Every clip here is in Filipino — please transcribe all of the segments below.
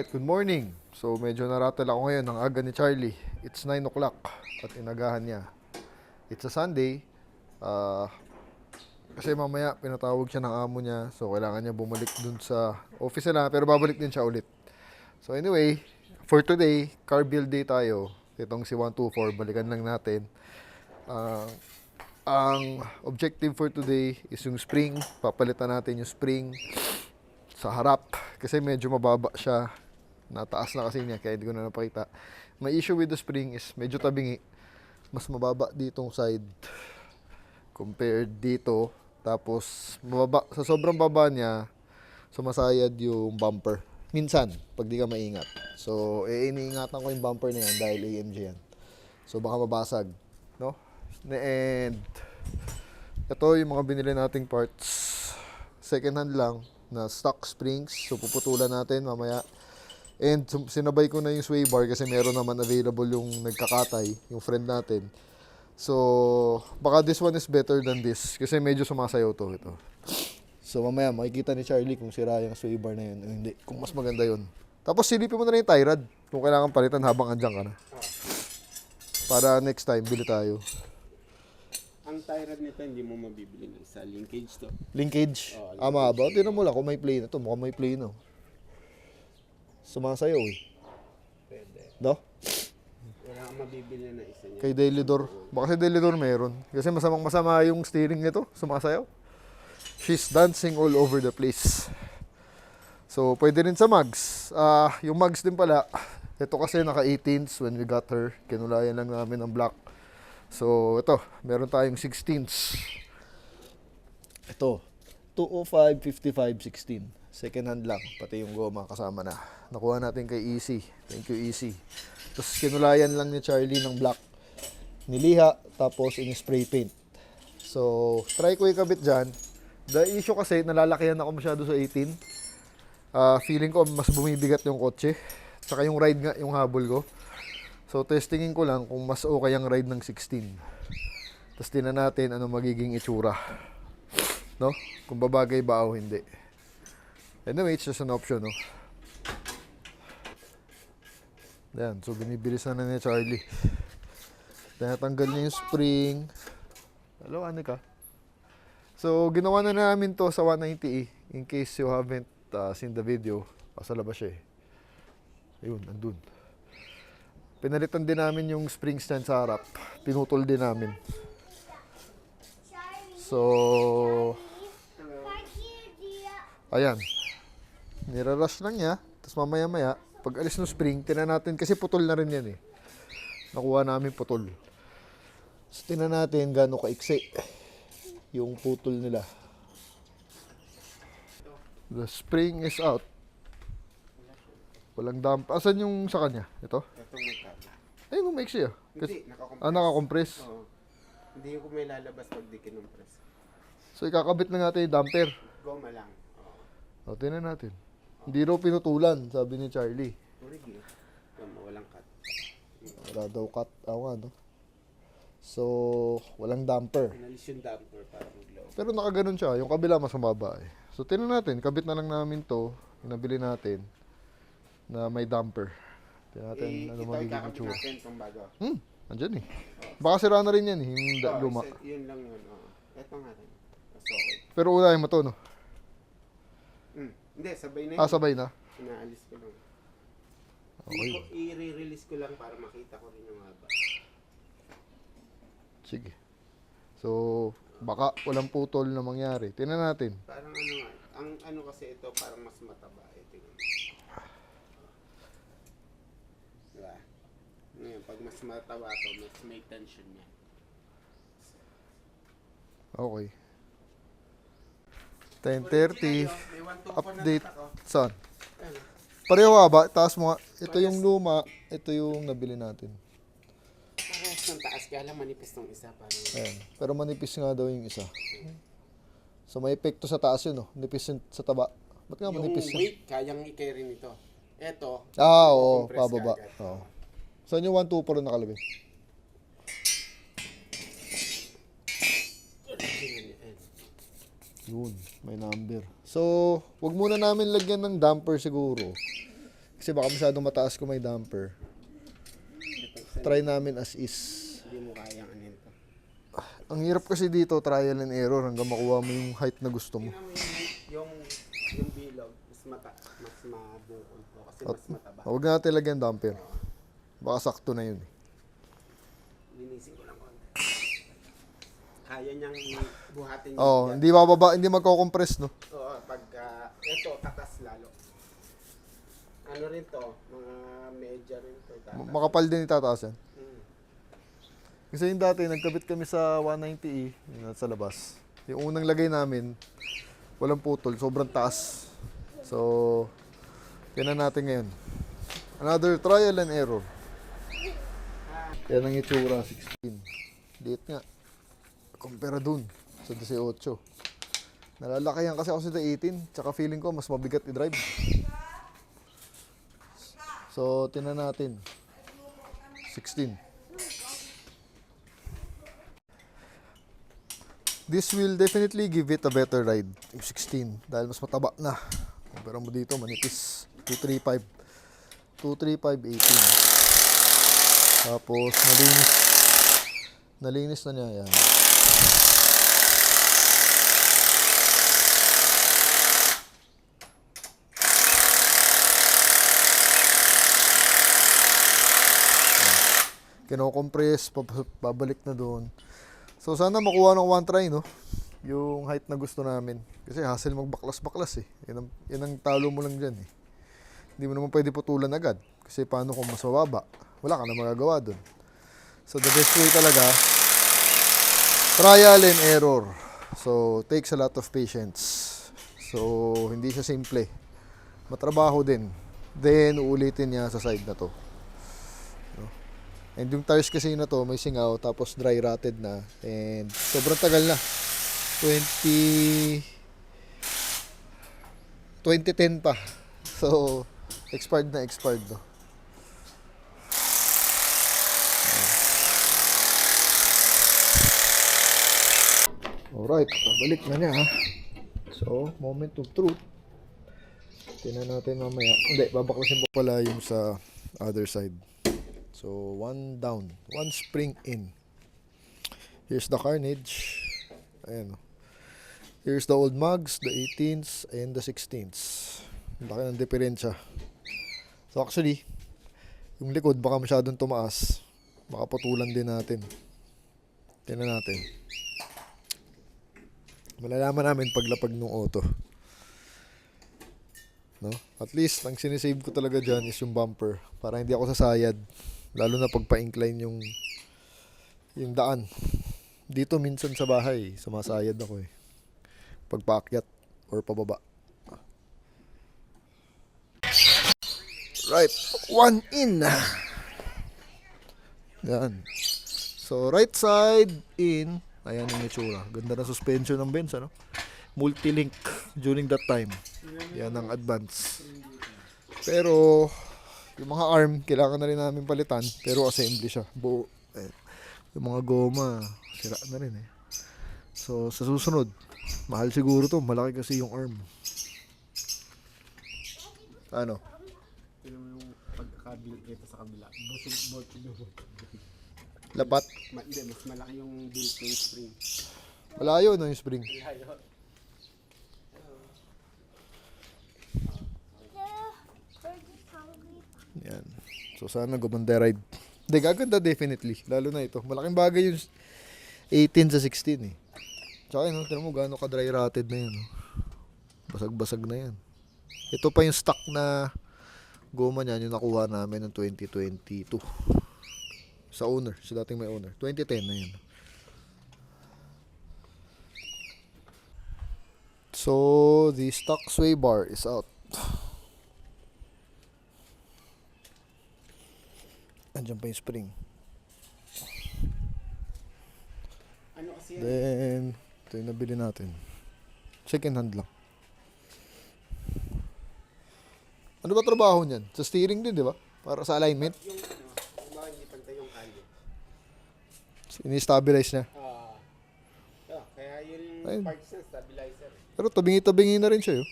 Alright, good morning. So medyo naratal ako ngayon ng aga ni Charlie. It's 9 o'clock at inagahan niya. It's a Sunday. Kasi mamaya pinatawag siya ng amo niya. So kailangan niya bumalik dun sa office nila. Pero babalik din siya ulit. So anyway, for today, car build day tayo. Itong si 124, balikan lang natin. Ang objective for today is yung spring. Papalitan natin yung spring sa harap kasi medyo mababa siya, nataas na kasi niya kaya hindi ko na napakita. My issue with the spring is medyo tabingi, mas mababa ditong side compared dito, tapos mababa, sa sobrang baba niya sumasayad yung bumper minsan pag di ka maingat. So iniingatan ko yung bumper na yan dahil AMG yan, so baka mabasag, no? And ito yung mga binili nating parts, second hand lang na stock springs. So puputulan natin mamaya. And sinabay ko na yung sway bar kasi meron naman available yung nagkakatay, yung friend natin. So baka this one is better than this kasi medyo sumasayaw to ito. So mamaya makikita ni Charlie kung sira yung sway bar na yun o hindi, kung mas maganda yun. Tapos silipin mo na rin yung tie rod kung kailangan palitan habang andyan ka na, para next time bili tayo. Ang tie rod nito hindi mo mabibili ng isa. Linkage to. Linkage? Oo, Mahaba. Tinan mo lang kung may play na to. Mukhang may play na. Sumasayaw eh. Pwede. No? Wala kang mabibili na isa niya. Kay Delidor. Baka si Delidor meron. Kasi masamang masama yung steering nito. Sumasayaw. She's dancing all over the place. So, pwede rin sa mugs. Yung mugs din pala. Ito kasi naka 18s when we got her. Kinulayan lang namin ang black. So, ito. Meron tayong 16s. Ito. 205, 55, 16. Second hand lang. Pati yung goma kasama na. Nakuha natin kay Easy. Thank you, Easy. Tapos kinulayan lang ni Charlie ng black. Niliha. Tapos in-spray paint. So, try ko ikabit dyan. The issue kasi, nalalakihan ako masyado sa 18. Feeling ko mas bumibigat yung kotse. Tsaka yung ride nga, yung habol ko. So, testingin ko lang kung mas okay ang ride ng 16. Tapos tingnan natin ano magiging itsura. No? Kung babagay ba o hindi. Anyway, it's just an option, no? Ayan, so binibilis na ni Charlie. Tinatanggal niya yung spring. Hello, ano ka? So, ginawa na namin to sa 190E. In case you haven't seen the video. Sa labas siya eh. Ayun, andun. Pinalitan din namin yung spring stand sa harap. Pinutol din namin. So, ayan. Nirarush lang niya. Tapos mamaya-maya, pag alis ng spring, tinan natin. Kasi putol na rin yan eh. Nakuha namin putol. So, tinan natin gaano kaiksi yung putol nila. The spring is out. Walang damp. Asan yung sa kanya? Ito? Itong magkano. Ayun, umaiksi ah. Hindi, nakakompress. Nakakompress. Oo. Hindi ko may lalabas pag di kinumpress. So, ikakabit na natin yung damper. Goma lang. Oo. O, tingnan natin. Hindi raw pinutulan, sabi ni Charlie. Origi. Walang cut. Wala daw cut. No? So, walang damper. Pinalis yung damper para mag-low. Pero nakaganon siya. Yung kabila mas mababa eh. So, tingnan natin. Kabit na lang namin to. Yung nabili natin na may damper. Tingnan natin ano magiging itsura. natin itong bago. Andyan eh. Baka sira na rin yan eh. Yung luma. Yun lang yun. Ito nga rin. Mas okay. Pero unahin mo to, no? Hindi, sabay na yun. Sabay na. Inaalis ko lang. Okay. I-re-release ko lang para makita ko rin yung haba. Sige. So, baka walang putol na mangyari. Tingnan natin. Parang ano nga, ang ano kasi ito parang mas mataba. Ito yun. Diba? Ngayon, pag mas mataba ito, mas may tension niya. Okay. 10:30. Update. Saan? Pareho nga ba? Taas mo nga. Ito yung luma. Ito yung nabili natin. Parehas ng taas, kaya lang manipis tong isa. Parang... Ayan. Pero manipis nga daw yung isa. So may epekto sa taas yun, no? Nipis yun sa taba. Ba't nga manipis yung yun? weight, kayang i-carry nito. Ito, Oo. compress Pababa. ka agad. Oo. Saan yung 124 na nakalagay? Yun, may number. So, wag muna namin lagyan ng damper siguro. Kasi baka masyadong mataas kung may damper. Try namin as is. Hindi mo kayang anin to. Ang hirap kasi dito, trial and error hanggang makuha mo yung height na gusto mo. Tingnan mo yung bilog, mas mabukol po kasi mas mataba. Huwag natin lagyan damper. Baka sakto na yun. Linisin ko lang konti. Kaya niyang buhatin Oo, dyan. hindi bababa, hindi magko-compress, no? Oo, pagka ito tatas lalo. Ano rin to, mga medya rin to. Makapal din itataas yan. Mm. Kasi yung dati, nagkabit kami sa 190E, yung sa labas. Yung unang lagay namin, walang putol, sobrang taas. So, yan na natin ngayon. Another trial and error. Yan ang itsura, 16. Liit nga. Kumpara dun, sa 18. Nalalakayan kasi ako sa 18, tsaka feeling ko mas mabigat i-drive. So, tinan natin. 16. This will definitely give it a better ride. Yung 16. Dahil mas mataba na. Kumpara mo dito, manipis. 235. 235, 18. Tapos, nalinis. Nalinis na niya. Yan. Kino-compress, babalik na doon. So sana makuha ng one try, no? Yung height na gusto namin. Kasi hassle magbaklas-baklas eh. Yan ang talo mo lang dyan eh. Hindi mo naman pwede putulan agad. Kasi paano kung mas mababa? Wala ka na magagawa doon. So the best way talaga, trial and error. So takes a lot of patience. So hindi siya simple. Matrabaho din. Then uulitin niya sa side na to. And yung tires kasi na to, may singaw, tapos dry rotted na. And sobrang tagal na. 2010 pa. So, expired na expired to. Alright, pabalik na niya ha. So, moment of truth. Tingnan natin mamaya. Hindi, babaklasin pa pala yung sa other side. So, one down. One spring in. Here's the carnage. Ayan. Here's the old mugs, the 18s, and the 16s. Laki ng diferensya. So, actually, yung likod baka masyadong tumaas. Baka putulan din natin. Tingnan natin. Malalaman namin paglapag ng auto. No? At least, ang sinisave ko talaga dyan is yung bumper. Para hindi ako sasayad. Lalo na pag pa-incline yung daan. Dito minsan sa bahay, sumasayad ako eh. Pag paakyat or pababa. Right, one in. Yan. So right side in. Ayan yung itsura. Ganda na suspension ng Benz, ano? Multi-link during that time. Yan ang advance. Pero yung mga arm, kailangan na rin namin palitan. Pero assembly siya. Buo. Yung mga goma, sira na rin eh. So, sa susunod, mahal siguro to. Malaki kasi yung arm. Ano? Tingnan mo yung pagkakabilt dito sa kabila. Busog. Lapat? Hindi, mas malaki yung built-in spring. Malayo no yung spring. Malayo. Yan. So, sana gumanda ride. Hindi, gaganda definitely. Lalo na ito. Malaking bagay yung 18 sa 16 eh. Tsaka yun, tinan mo gano'n ka-dry rotted na yan. Basag-basag na yan. Ito pa yung stock na goma niyan, yung nakuha namin ng 2022. Sa owner, sa dating may owner. 2010 na yan. So, the stock sway bar is out. Andiyan pa yung spring. Ano kasi yan? Then, ito yung nabili natin. Second hand lang. Ano ba trabaho niyan? Sa steering din, di ba? Para sa alignment. Yung baka hindi pantay yung kalye. Ini-stabilize niya. Kaya yung Ayun. parts na stabilizer. Pero tabingi-tabingi na rin siya, yun.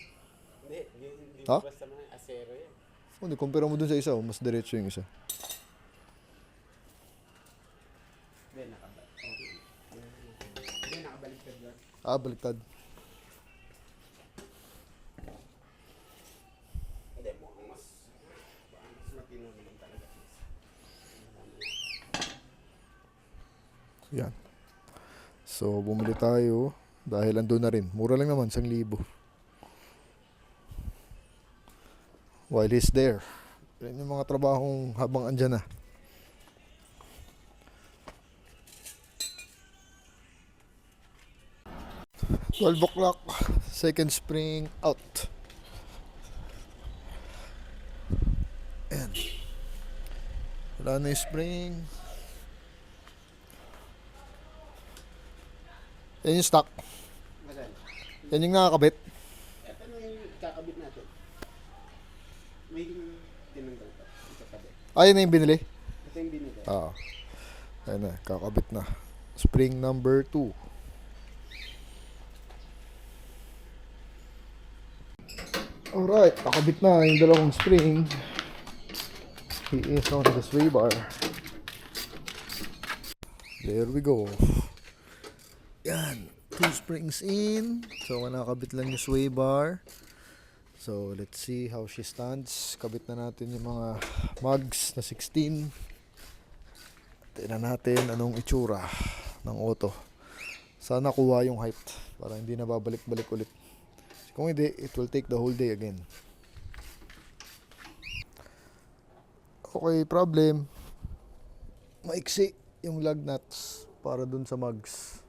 Hindi Ha? basta mga asero yan. Hindi, kumpara mo dun sa isa, mas diretso yung isa. Hindi, nakabalik. Okay. Hindi, nakabaliktad yan. Baliktad. Hindi, mukhang mas matino naman talaga. Yan. So, bumili tayo dahil andun na rin. Mura lang naman, 1,000. While he's there. Yan yung mga trabahong habang andyan na. $12, second spring out. Ayan. Wala na yung spring. Yan yung stock. Masan? Yan yung nakakabit. Ito na yung kakabit natin. May tinanggal pa. Ito pa din. Ayun na yung binili. Ito yung binili. Oo. Ayun na, kakabit na. Spring number 2. Alright, nakabit na yung dalawang spring. He is on the sway bar. There we go. Yan, 2 springs in. So, nakakabit lang yung sway bar. So, let's see how she stands. Kabit na natin yung mga mugs na 16. Tingnan natin anong itsura ng auto. Sana kuha yung height para hindi na babalik-balik ulit. Kung hindi, it will take the whole day again. Okay, problem. Maiksi yung lug nuts para dun sa mugs.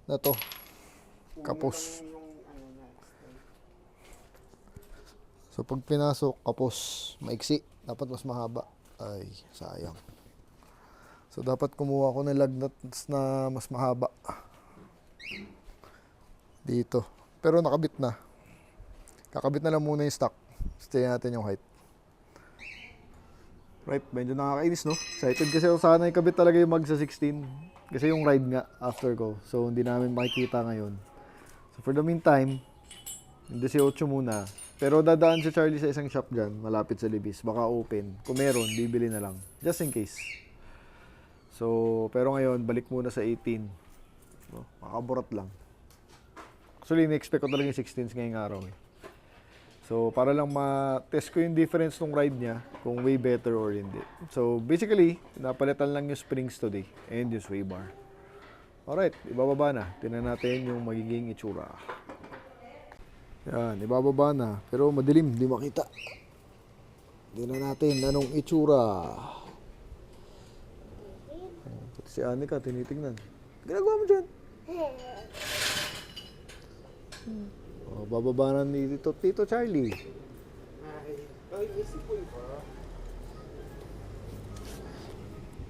Na to. Kapos. So pag pinasok, kapos. Maiksi. Dapat mas mahaba. Ay, sayang. So dapat kumuha ko ng lug nuts na mas mahaba. Dito. Pero nakabit na. Kakabit na lang muna yung stock. Stay natin yung height. Right, medyo nakakainis, no? Excited kasi ako sana ikabit talaga yung mag sa 16. Kasi yung ride nga after ko. So hindi namin makikita ngayon. So for the meantime, hindi si 8 muna. Pero dadaan si Charlie sa isang shop dyan, malapit sa Libis. Baka open. Kung meron, bibili na lang. Just in case. So, pero ngayon, balik muna sa 18. No? Makaburat lang. Actually, na-expect ko talaga yung 16s ngayong araw. Eh. So, para lang ma-test ko yung difference ng ride niya, kung way better or hindi. So, basically, napalitan lang yung springs today and yung sway bar. Alright, ibababa na. Tingnan natin yung magiging itsura. Yan, ibababa na. Pero madilim, hindi makita. Tingnan natin anong itsura. Pati si Anika, tinitingnan. Ginagawa mo dyan? Oh, bababa na ni Tito Charlie. Ay, isipin ko.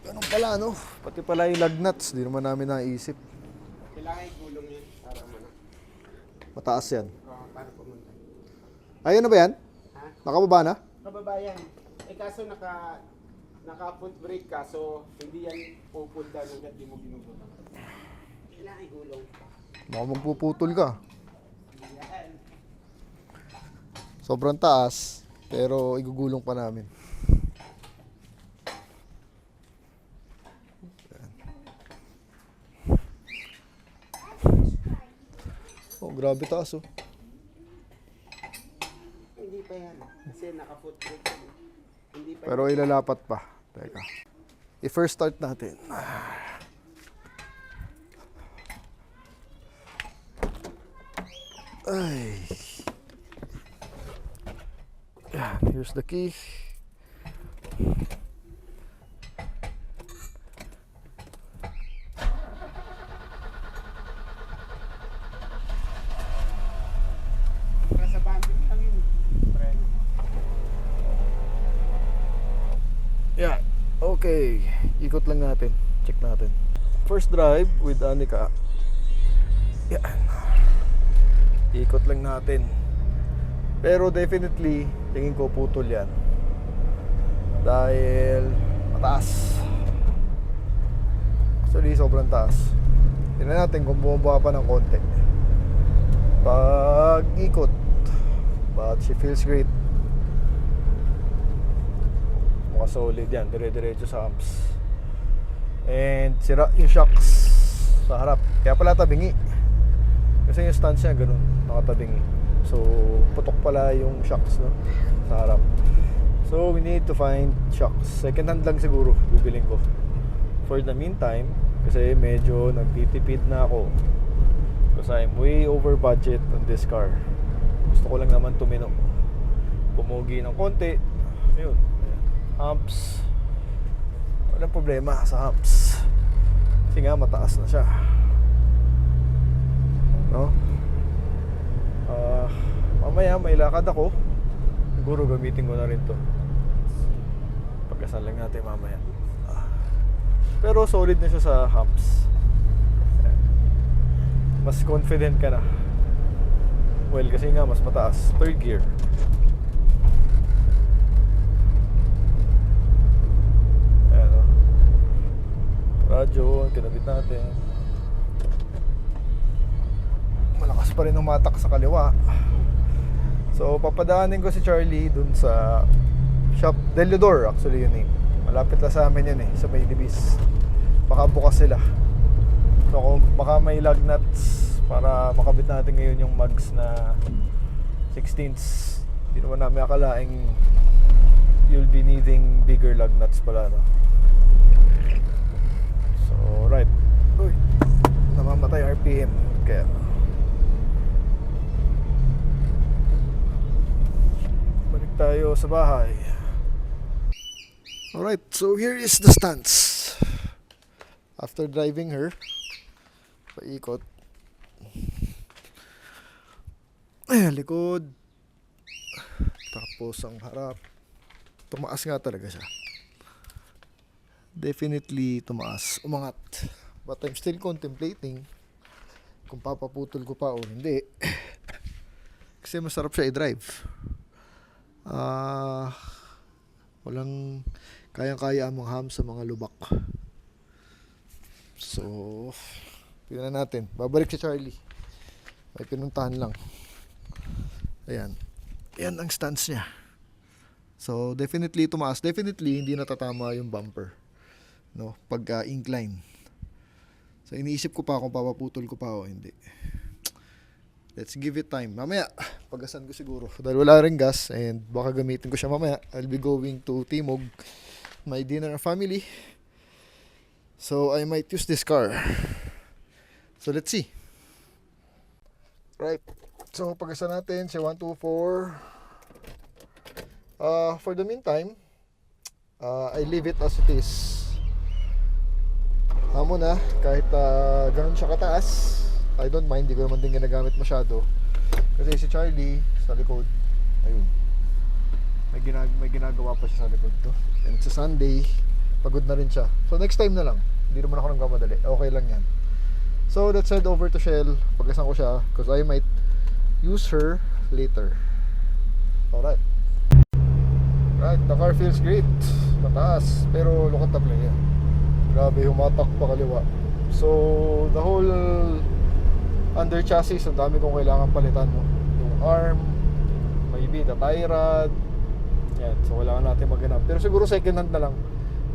Ganun pala, no? Pati pala yung lug nuts, di naman namin naisip. Kailangan i-gulong yan para Mataas yan. para pumunta. Ayun na ba yan? Ha? Nakababa na? Kababayan, kaso naka-foot brake ka, so hindi yan pupull down hanggat di mo binubulong. Kailangan i-gulong. Baka magpuputol ka. Yan. Sobrang taas, pero igugulong pa namin. Oh, grabe taas oh. Hindi pa yan. Kasi naka-foot brake yan. Hindi pa Pero ilalapat pa. Teka. I-first start natin. Ay. Yan, here's the key. Nasa bandit lang yung preno. Yan. Okay. Ikot lang natin. Check natin. First drive with Anika. Yan. Ikot lang natin. Pero definitely, tingin ko putol yan. Dahil mataas. Actually, sobrang taas. Tingnan natin kung bumaba pa ng konti. Pag ikot. But she feels great. naka-solid yan, dire-diretso sa humps. And sira yung shocks sa harap, kaya pala tabingi. Kasi yung stance niya ganun, nakatabingi. So putok pala yung shocks, no, sa harap. So we need to find shocks. Second hand lang siguro bibiling ko for the meantime, kasi medyo nagtitipid na ako because I'm way over budget on this car. Gusto ko lang naman tumino, pumugi ng konti. Ayun, humps, walang problema sa humps kasi nga mataas na siya, no? Mamaya may lakad ako, siguro gamitin ko na rin to. Pagkasan lang natin mamaya. Pero solid na siya sa humps. Mas confident ka na. Well, kasi nga mas mataas, third gear. Ayan, o. Radyo, kinabit natin. Malakas pa rin ang matak sa kaliwa. So papadaanin ko si Charlie dun sa shop Deludor, actually yun eh. Malapit lang sa amin yun eh, sa may Libis. Baka bukas sila. So kung baka may lug nuts para makabit natin ngayon yung mugs na 16ths. Hindi naman namin akalaing you'll be needing bigger lug nuts pala, no? So right. Uy, namamatay RPM. Kaya balik tayo sa bahay. Alright, so here is the stance. After driving her, paikot. Likod. Tapos ang harap. Tumaas nga talaga siya. Definitely tumaas. Umangat. But I'm still contemplating kung papaputol ko pa o hindi. Kasi masarap siya i-drive. Walang kayang-kaya ang mga hams sa mga lubak. So tingnan natin. Babalik si Charlie. May pinuntahan lang. Ayan. Ayan ang stance niya. So definitely tumaas. Definitely hindi natatama yung bumper, no, pagka incline. So iniisip ko pa kung papaputol ko pa o hindi. Let's give it time. Mamaya pagasan ko siguro dahil wala ring gas and baka gamitin ko siya mamaya. I'll be going to Timog, my dinner family. So I might use this car. So let's see. Right. So pagasan natin si 124. For the meantime, I leave it as it is. Hamo na, kahit ganun siya kataas, I don't mind, di ko naman din ginagamit masyado. Kasi si Charlie sa likod, ayun, may ginagawa pa siya sa likod to. And sa Sunday, pagod na rin siya. So next time na lang, hindi naman ako nagmamadali, okay lang yan. So let's head over to Shell, pagkasan ko siya, because I might use her later. Alright. Right, the car feels great. Mataas, pero look at the play. Grabe, humatak pa kaliwa. So, the whole under chassis, ang dami kong kailangan palitan, no? Yung arm, maybe the tie rod. Yan, so kailangan natin maghanap. Pero siguro second hand na lang.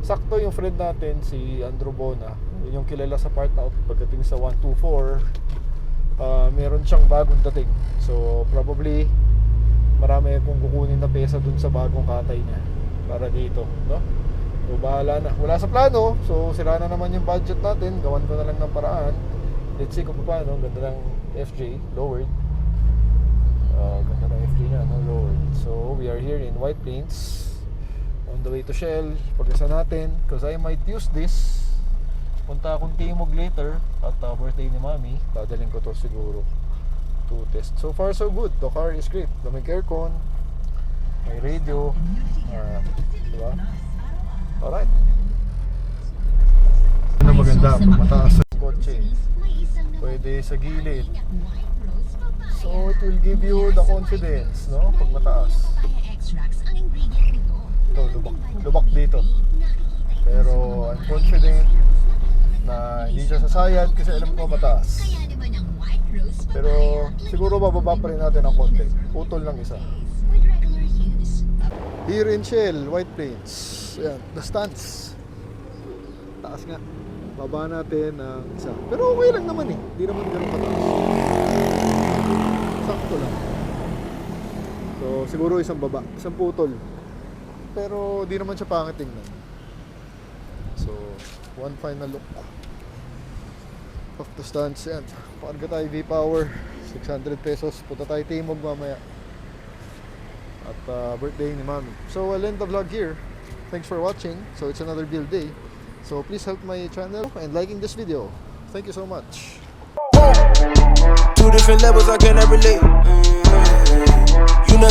Sakto yung friend natin, si Andrew Bona. Yun yung kilala sa part out. Pagdating sa 124, meron siyang bagong dating. So, probably marami akong kukunin na pesa dun sa bagong katay niya para dito, no? So bahala na, wala sa plano. So sira na naman yung budget natin, gawan ko na lang ng paraan. Let's see kung paano. Ganda ng FJ, lowered. Ganda ng FJ niya, no? Lowered. So we are here in White Plains on the way to Shell. Pagkasa natin, because I might use this. Punta akong Timog later at birthday ni Mami. Dadalhin ko to siguro to test. So far so good. The car is great. May aircon, may radio, diba? Alright. Ano maganda, mataas ang kotse, pwede sa gilid. So it will give you the confidence, no? Pag mataas. Ito, lubak dito. Pero I'm confident na hindi siya sasayad kasi alam ko mataas. Pero siguro bababa pa rin natin ang konti. Putol lang isa. Here in Shell, White Plains. Ayan, the stance. Taas nga. Baba natin ng isa. Pero okay lang naman eh. Hindi naman ganun kataas. Sakto lang. So, siguro isang baba. Isang putol. Pero di naman siya pangit tingnan. So, one final look of the stance. Yan. Pakarga tayo V-Power. 600 pesos. Punta tayo Timog mamaya. At birthday ni Mami. So, I'll end the vlog here. Thanks for watching. So, it's another build day. So, please help my channel and liking this video. Thank you so much. Two different levels, I cannot relate. You never